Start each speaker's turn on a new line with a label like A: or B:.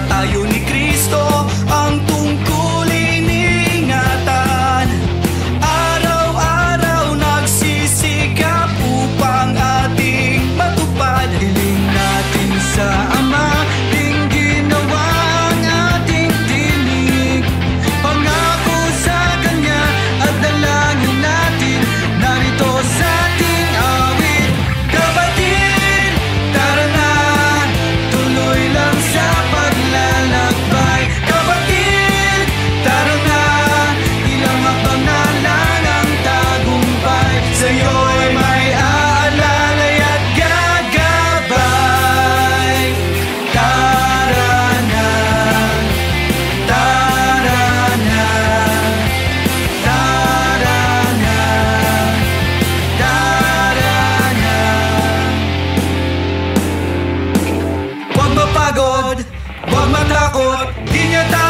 A: tayo ni Kristo, ang tungkulin ingatan. Araw-araw nagsisikap upang ating matupad. Hiling natin sa Ama, dinggin nawa ang ating tinig. Pangako sa Kanya at dalangin natin, narito sa ating awit. Kapatid, tara na, tuloy lang sa paglalakbay. Kapatid, tara na, ilang hakbang na lang ang tagumpay. Sa'yo'y may aalalay at gagabay. Tara na, tara na, tara na, tara na. Huwag mapagod, huwag matakot, di niya tayo